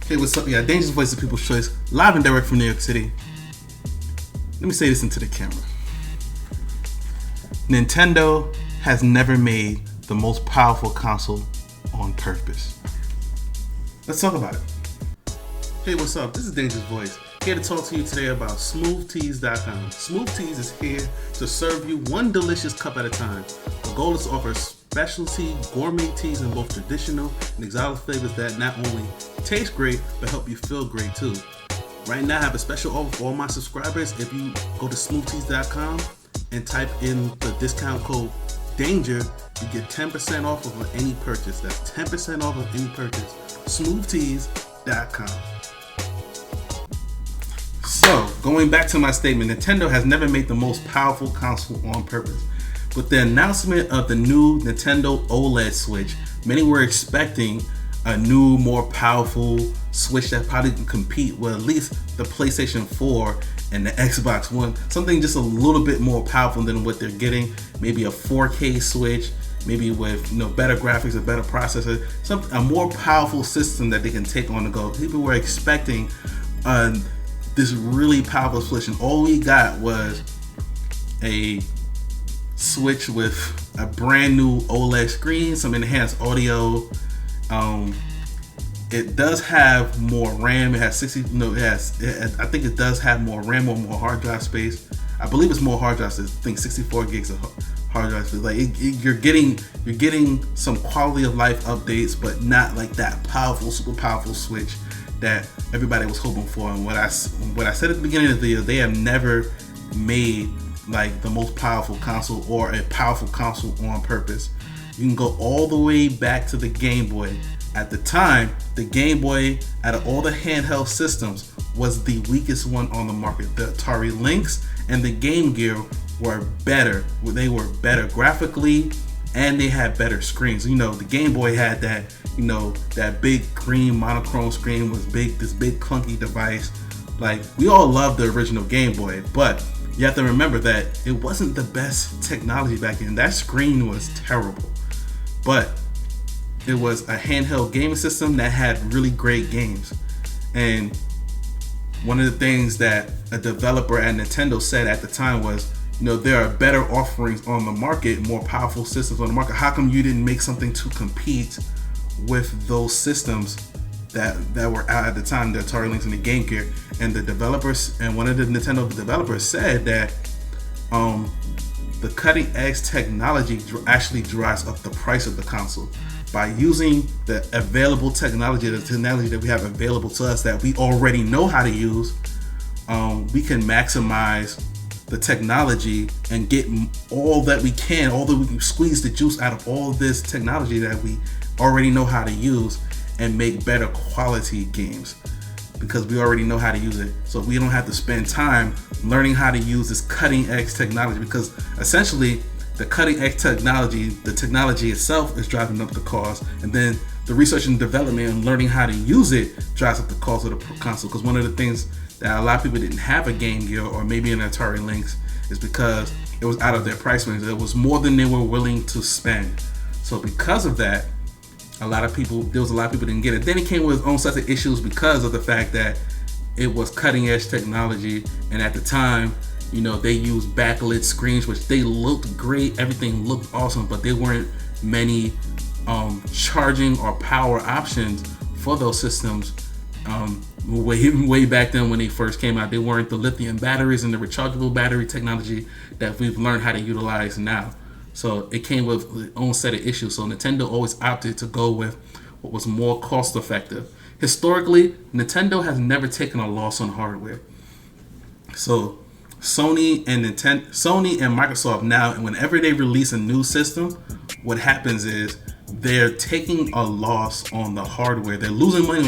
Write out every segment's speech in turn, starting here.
Hey, what's up? Yeah, Dangerous Voice of People's Choice, live and direct from New York City. Let me say this into the camera. Nintendo has never made the most powerful console on purpose. Let's talk about it. Hey, what's up? This is Dangerous Voice, here to talk to you today about SmoothTeas.com. SmoothTeas is here to serve you one delicious cup at a time. The goal is to offer specialty gourmet teas in both traditional and exotic flavors that not only taste great, but help you feel great too. Right now I have a special offer for all my subscribers. If you go to SmoothTeas.com and type in the discount code DANGER, you get 10% off of any purchase. That's 10% off of any purchase. SmoothTeas.com. So, going back to my statement, Nintendo has never made the most powerful console on purpose. With the announcement of the new Nintendo OLED Switch, many were expecting a new, more powerful Switch that probably can compete with at least the PlayStation 4 and the Xbox One. Something just a little bit more powerful than what they're getting. Maybe a 4K Switch, maybe with better graphics, a better processor, a more powerful system that they can take on the go. People were expecting this really powerful Switch, and all we got was a Switch with a brand new OLED screen, some enhanced audio. It does have more RAM. It has I think it does have more RAM or more hard drive space. I believe it's more hard drive space. I think 64 gigs of hard drive space. Like you're getting some quality of life updates, but not like that powerful, super powerful Switch that everybody was hoping for. And what I said at the beginning of the video, they have never made like the most powerful console or a powerful console on purpose. You can go all the way back to the Game Boy. At the time, the Game Boy, out of all the handheld systems, was the weakest one on the market. The Atari Lynx and the Game Gear were better. They were better graphically, and they had better screens. The Game Boy had that, that big green monochrome screen, was this big clunky device. Like, we all loved the original Game Boy, but you have to remember that it wasn't the best technology back then. That screen was terrible. But it was a handheld gaming system that had really great games. And one of the things that a developer at Nintendo said at the time was, there are better offerings on the market, more powerful systems on the market. How come you didn't make something to compete with those systems that were out at the time, the Atari Lynx and the Game Gear? And the developers, and one of the Nintendo developers said that the cutting edge technology actually drives up the price of the console. By using the available technology, the technology that we have available to us that we already know how to use, we can maximize the technology and get all that we can, we can squeeze the juice out of all this technology that we already know how to use and make better quality games, because we already know how to use it. So we don't have to spend time learning how to use this cutting edge technology, because essentially the cutting edge technology, the technology itself is driving up the cost, and then the research and development and learning how to use it drives up the cost of the console. Because one of the things that a lot of people didn't have a Game Gear or maybe an Atari Lynx is because it was out of their price range. It was more than they were willing to spend. So because of that, there was a lot of people didn't get it. Then it came with its own sets of issues because of the fact that it was cutting edge technology, and at the time, they used backlit screens, which they looked great. Everything looked awesome, but there weren't many charging or power options for those systems. Way back then when they first came out, they weren't the lithium batteries and the rechargeable battery technology that we've learned how to utilize now. So it came with its own set of issues. So Nintendo always opted to go with what was more cost effective. Historically, Nintendo has never taken a loss on hardware. So Sony and Microsoft now, and whenever they release a new system, what happens is they're taking a loss on the hardware. They're losing money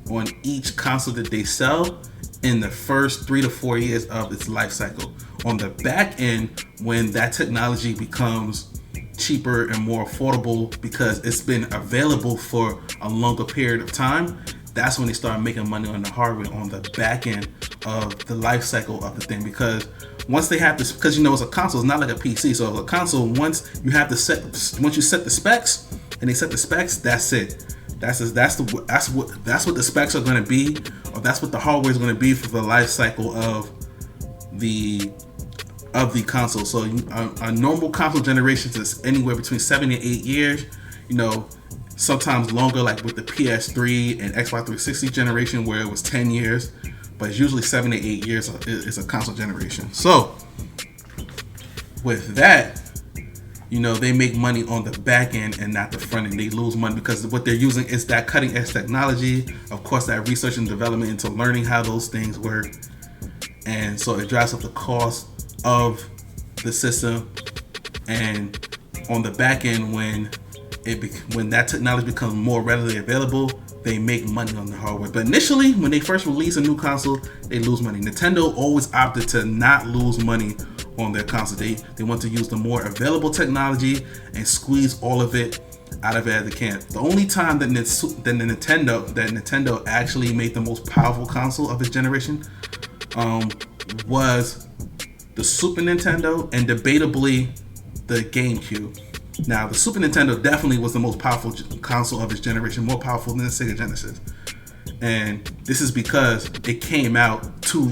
on each console that they sell in the first 3 to 4 years of its life cycle. On the back end, when that technology becomes cheaper and more affordable because it's been available for a longer period of time, that's when they start making money on the hardware on the back end of the life cycle of the thing. Because once they have this, because it's a console, it's not like a PC. So a console, once you set the specs and they set the specs, that's it. That's what the specs are going to be, or that's what the hardware is going to be for the life cycle of the console. So a normal console generation is anywhere between 7 and 8 years. Sometimes longer, like with the PS3 and Xbox 360 generation, where it was 10 years. But it's usually 7 to 8 years is a console generation. So with that, they make money on the back end and not the front end. They lose money because what they're using is that cutting edge technology. Of course, that research and development into learning how those things work. And so it drives up the cost of the system. And on the back end, when that technology becomes more readily available, they make money on the hardware. But initially, when they first release a new console, they lose money. Nintendo always opted to not lose money on their console. They want to use the more available technology and squeeze all of it out of it as they can. The only time that Nintendo actually made the most powerful console of its generation was the Super Nintendo and debatably the GameCube. Now, the Super Nintendo definitely was the most powerful console of its generation, more powerful than the Sega Genesis. And this is because it came out two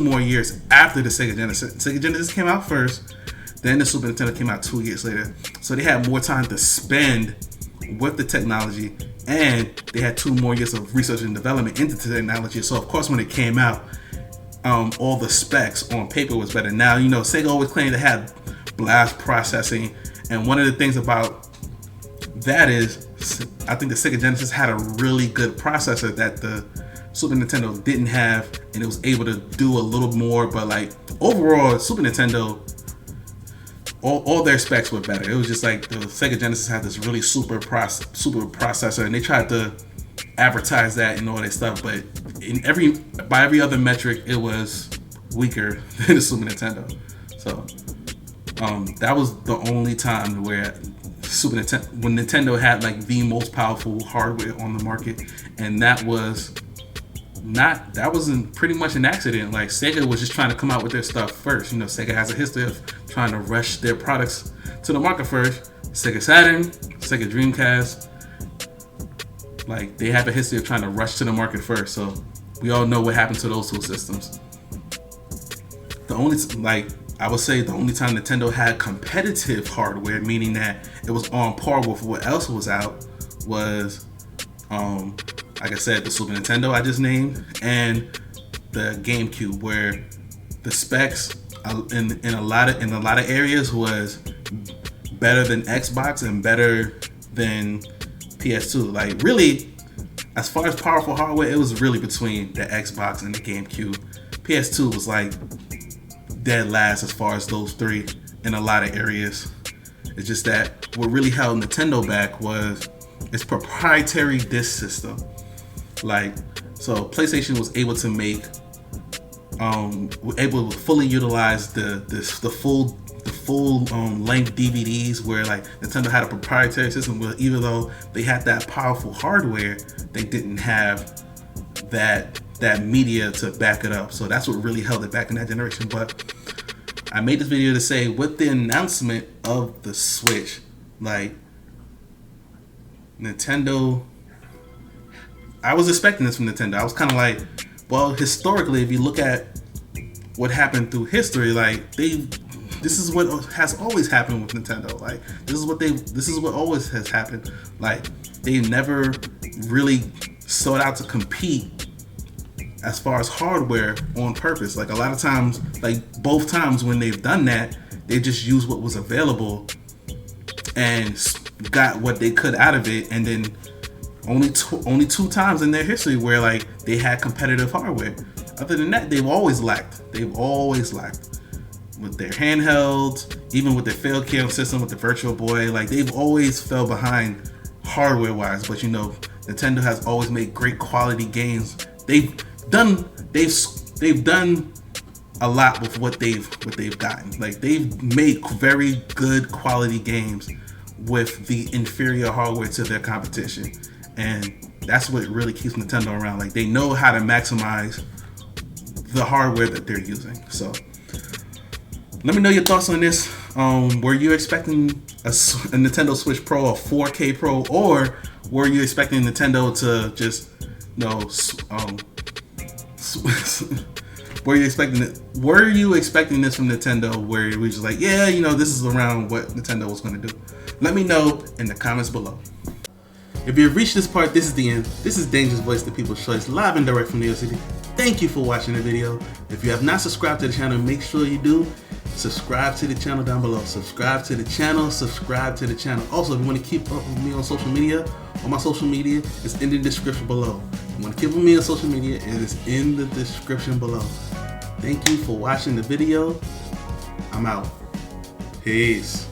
more years after the Sega Genesis. Sega Genesis came out first, then the Super Nintendo came out 2 years later. So they had more time to spend with the technology, and they had 2 more years of research and development into the technology. So of course, when it came out, all the specs on paper was better. Now, Sega always claimed to have blast processing, and one of the things about that is, I think the Sega Genesis had a really good processor that the Super Nintendo didn't have, and it was able to do a little more. But like overall, Super Nintendo, all their specs were better. It was just like the Sega Genesis had this really super processor, and they tried to advertise that and all that stuff. But by every other metric, it was weaker than the Super Nintendo. So that was the only time where when Nintendo had like the most powerful hardware on the market, and that wasn't pretty much an accident. Like Sega was just trying to come out with their stuff first. Sega has a history of trying to rush their products to the market first. Sega Saturn, Sega Dreamcast, like they have a history of trying to rush to the market first. So we all know what happened to those 2 systems. I would say the only time Nintendo had competitive hardware, meaning that it was on par with what else was out, was, like I said, the Super Nintendo I just named, and the GameCube, where the specs in a lot of areas was better than Xbox and better than PS2. Like really, as far as powerful hardware, it was really between the Xbox and the GameCube. PS2 was like dead last as far as those 3 in a lot of areas. It's just that what really held Nintendo back was its proprietary disc system. Like, so PlayStation was able to fully utilize the full length DVDs, where like Nintendo had a proprietary system where even though they had that powerful hardware, they didn't have that media to back it up. So that's what really held it back in that generation. But I made this video to say, with the announcement of the Switch, like Nintendo, I was expecting this from Nintendo. I was kind of like, well, historically, if you look at what happened through history, like this is what has always happened with Nintendo. Like this is what always has happened. Like they never really sought out to compete as far as hardware on purpose. Like a lot of times, like both times when they've done that, they just used what was available and got what they could out of it. And then only 2 times in their history where like they had competitive hardware. Other than that, they've always lacked with their handhelds, even with their failed KO system with the Virtual Boy. Like they've always fell behind hardware wise. But Nintendo has always made great quality games. They've done a lot with what they've gotten. Like they've made very good quality games with the inferior hardware to their competition, and that's what really keeps Nintendo around. Like they know how to maximize the hardware that they're using. So let me know your thoughts on this. Were you expecting a Nintendo Switch Pro, a 4K Pro, or were you expecting Nintendo to just, were you expecting it? Were you expecting this from Nintendo, where it was just like, yeah, this is around what Nintendo was going to do? Let me know in the comments below. If you've reached this part, this is the end. This is Dangerous Voice, the People's Choice, live and direct from New York City. Thank you for watching the video. If you have not subscribed to the channel, make sure you do. Subscribe to the channel down below. Subscribe to the channel. Subscribe to the channel. Also, if you want to keep up with me on social media, my social media is in the description below. If you want to keep up with me on social media, it is in the description below. Thank you for watching the video. I'm out. Peace.